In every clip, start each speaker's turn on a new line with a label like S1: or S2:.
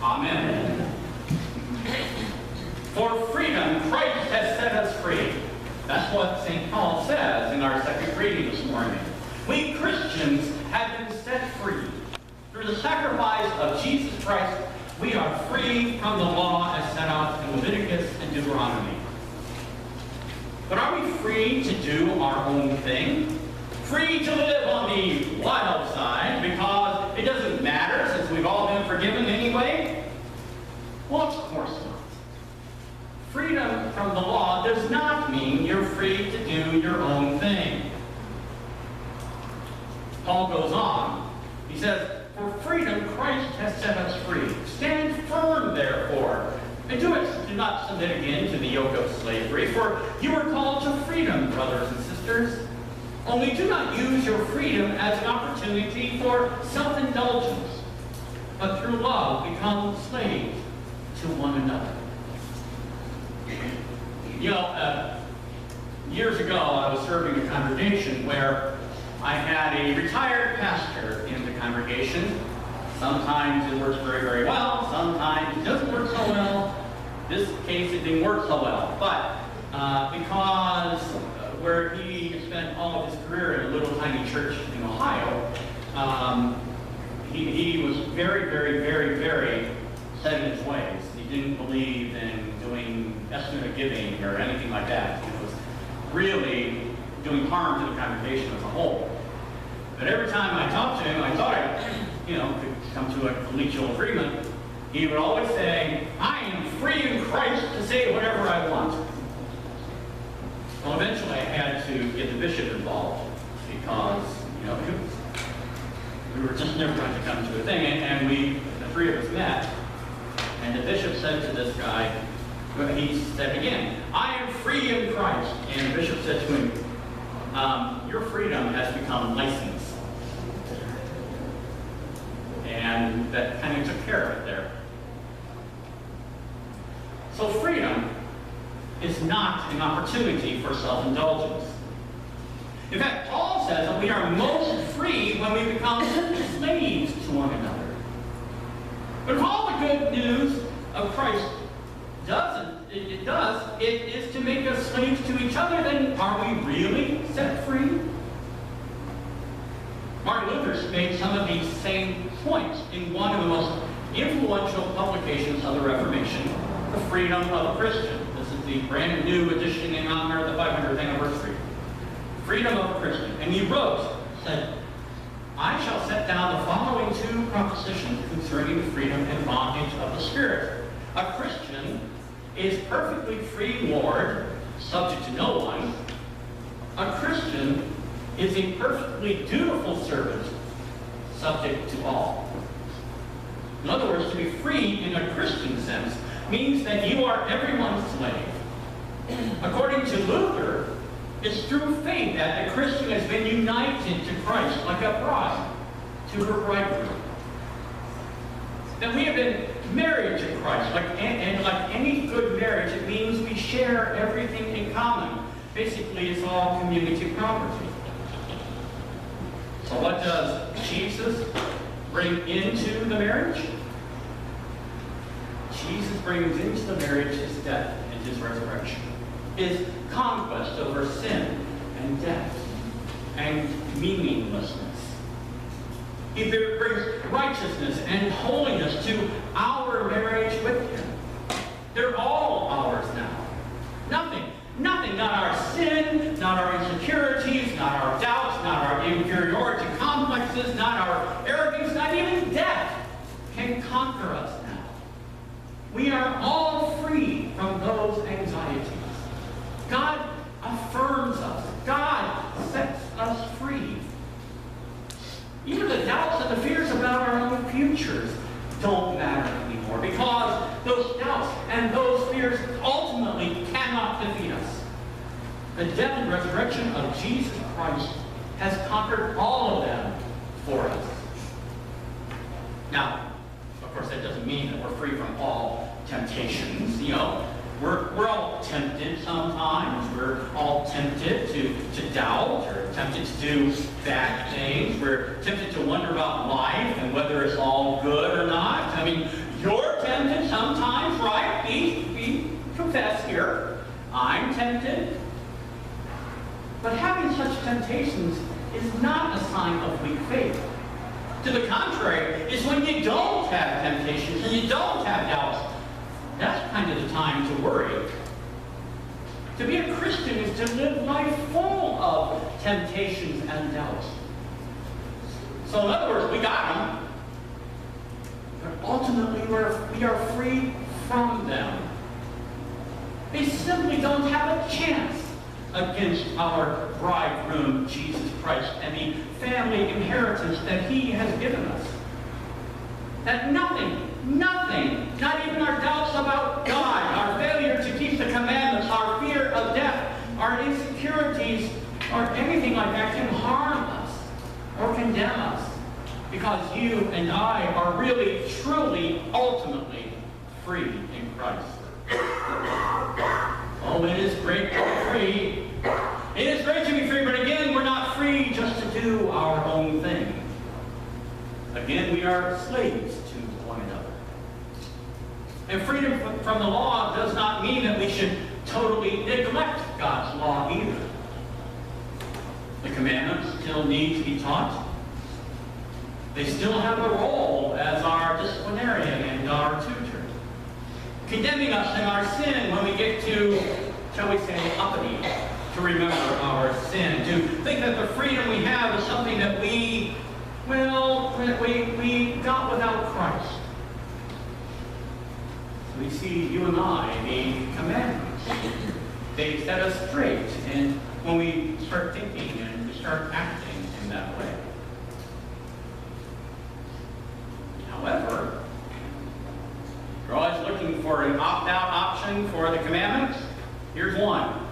S1: Amen. For freedom, Christ has set us free. That's what St. Paul says in our second reading this morning. We Christians have been set free. Through the sacrifice of Jesus Christ, we are free from the law as set out in Leviticus and Deuteronomy. But are we free to do our own thing? Free to live on the wild side because it doesn't matter since we've all been forgiven anyway? Well, of course not. Freedom from the law does not mean you're free to do your own thing. Paul goes on. He says, for freedom Christ has set us free. Stand firm, therefore, and do not submit again to the yoke of slavery, for you are called to freedom, brothers and sisters. Only do not use your freedom as an opportunity for self-indulgence, but through love become slaves to one another. You know, years ago I was serving a congregation where I had a retired pastor in the congregation. Sometimes it works very, very well. Sometimes it doesn't work so well. This case, it didn't work so well. But because where he spent all of his career in a little tiny church in Ohio, he was very, very, very, very set in his ways. He didn't believe in doing estimate of giving or anything like that. It was really doing harm to the congregation as a whole. But every time I talked to him, I thought I, could come to a collegial agreement. He would always say, I am free in Christ to say whatever I want. Well, eventually I had to get the bishop involved because, we were just never going to come to a thing. And the three of us met, and the bishop said to this guy, he said again, I am free in Christ. And the bishop said to him, your freedom has become license. And that kind of took care of it there. So freedom is not an opportunity for self-indulgence. In fact, Paul says that we are most free when we become slaves to one another. But if all the good news of Christ it is to make us slaves to each other, then are we really set free? Martin Luther made some of these same points in one of the most influential publications of the Reformation, The Freedom of a Christian. This is the brand new edition in honor of the 500th anniversary. Freedom of a Christian. And he said, I shall set down the following two propositions concerning the freedom and bondage of the Spirit. A Christian is perfectly free lord, subject to no one. A Christian is a perfectly dutiful servant, subject to all. In other words, to be free in a Christian sense means that you are everyone's slave. According to Luther, it's through faith that the Christian has been united to Christ like a bride to her bridegroom. That we have been married to Christ, and like any good marriage, it means we share everything in common. Basically, it's all community property. So what does Jesus bring into the marriage? Jesus brings into the marriage his death and his resurrection, his conquest over sin and death and meaninglessness. He brings righteousness and holiness to our marriage with him. They're all ours now. Nothing, not our sin, not our insecurities, not our doubts, not our inferiority complexes, not our arrogance, not even death can conquer us now. We are all free from those anxieties. God affirms us. God sets us free. Even the doubts and the fears about our own futures don't matter anymore because those doubts and those fears ultimately cannot defeat us. The death and resurrection of Jesus Christ has conquered all of them for us. Now, of course, that doesn't mean that we're free from all temptations. We're all tempted sometimes. We're all tempted to doubt or tempted to do bad things. We're tempted to wonder about life and whether it's all good or not. I mean, you're I'm tempted. But having such temptations is not a sign of weak faith. To the contrary, it's when you don't have temptations and you don't have doubts. That's kind of the time to worry. To be a Christian is to live life full of temptations and doubts. So in other words, we got them, but ultimately we are free from them. They simply don't have a chance against our bridegroom, Jesus Christ, and the family inheritance that he has given us. That nothing, not even our doubts about God, our failure to keep the commandments, our fear of death, our insecurities, or anything like that can harm us or condemn us, because you and I are really, truly, ultimately free in Christ. Oh, it is great to be free. It is great to be free, but again, we're not free just to do our own thing. Again, we are slaves to one another. And freedom from the law does not mean that we should totally neglect God's law either. The commandments still need to be taught. They still have a role as our disciplinarian and our tutor, condemning us in our sin when we get to, shall we say, uppity, to remember our sin, to think that the freedom we have is something that we got without Christ. We see you and I, the commandments. They set us straight, and when we start thinking and we start acting in that way. However, you're always looking for an opt-out option for the commandments. Here's one.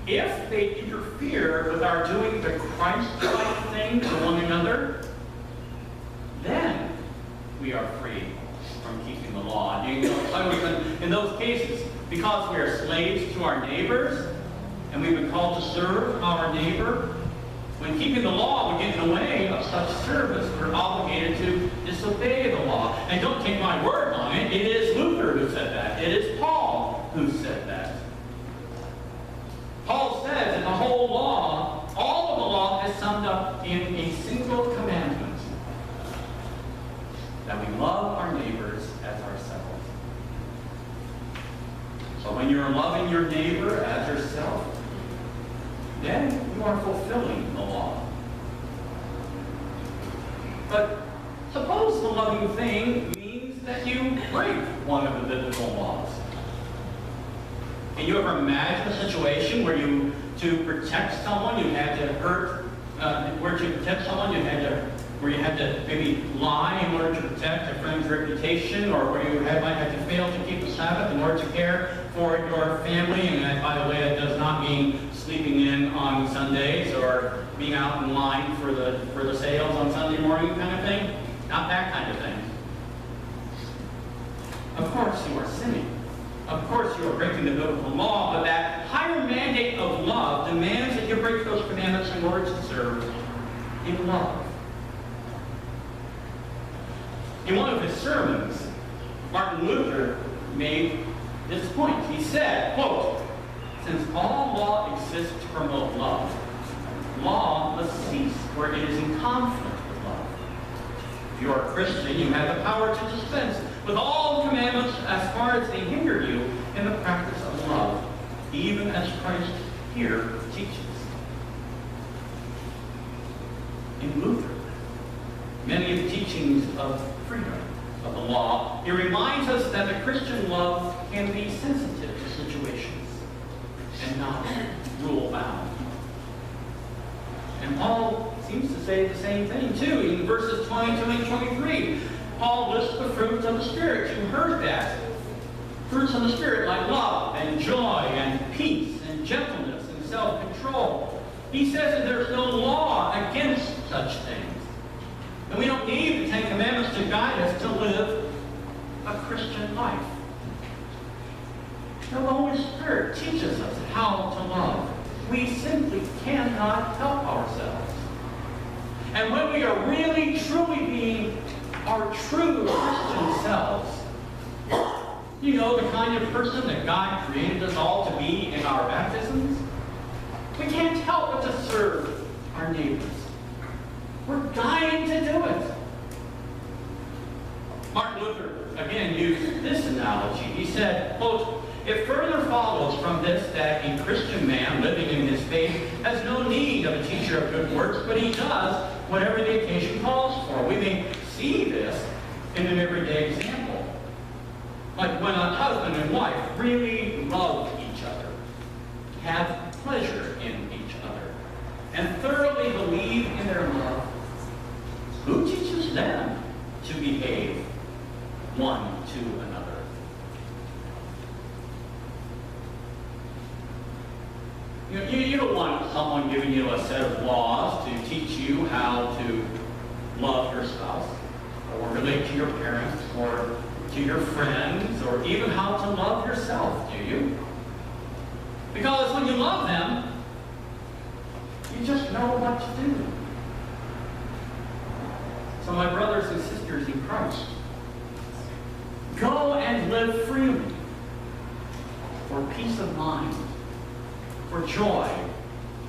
S1: If they interfere with our doing the Christ-like thing to one another, then we are free from keeping the law. You know, in those cases, because we are slaves to our neighbors, and we've been called to serve our neighbor, when keeping the law would get in the way of such service, we're obligated to disobey the law. And don't take my word on it. It is Luther who said that. It is Paul who said that. Paul says that the whole law, all of the law, is summed up in a single commandment: that we love our neighbors as ourselves. So when you're loving your neighbor as yourself, then you are fulfilling the law. But suppose the loving thing means that you break one of the biblical laws. Can you ever imagine a situation where to protect someone, you had to where you had to maybe lie in order to protect a friend's reputation, or where you might have to fail to keep the Sabbath in order to care for your family? And that, by the way, that does not mean sleeping in on Sundays or being out in line for the sales on Sunday morning kind of thing. Not that kind of thing. Of course you are sinning. Of course you are breaking the biblical law, but that higher mandate of love demands that you break those commandments in order to serve in love. In one of his sermons, Martin Luther made this point. He said, quote, "Since all law exists to promote love, law must cease where it is in conflict with love. If you are a Christian, you have the power to dispense with all commandments as far as they hinder you in the practice of love, even as Christ here teaches." In Luther, many of the teachings of freedom of the law, it reminds us that the Christian love can be sensitive to situations and not rule-bound. And Paul seems to say the same thing, too. In verses 22 and 23, Paul lists the fruits of the Spirit. You heard that. Fruits of the Spirit like love and joy and peace and gentleness and self-control. He says that there's no law against such things. And we don't need the Ten Commandments to guide us to live a Christian life. The Holy Spirit teaches us how to love. We simply cannot help ourselves. And when we are really, truly being our true Christian selves, You know, the kind of person that God created us all to be in our baptisms. We can't help but to serve our neighbors. We're dying to do it. Martin Luther, again, used this analogy. He said, quote, "It further follows from this that a Christian man living in his faith has no need of a teacher of good works, but he does whatever the occasion calls for." We may see this in an everyday example. Like when a husband and wife really love each other, have pleasure in each other, and thoroughly believe in their love, who teaches them to behave one to another? You don't want someone giving you a set of laws to teach you how to love your spouse, or relate to your parents, or to your friends, or even how to love yourself, do you? Because when you love them, you just know what to do. So my brothers and sisters in Christ, go and live freely for peace of mind, for joy,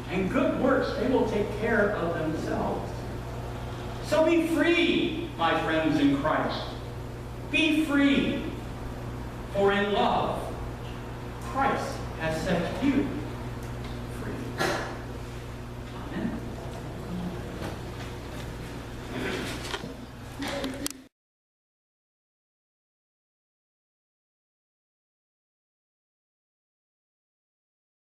S1: and good works. They will take care of themselves. So be free, my friends in Christ. Be free, for in love, Christ has set you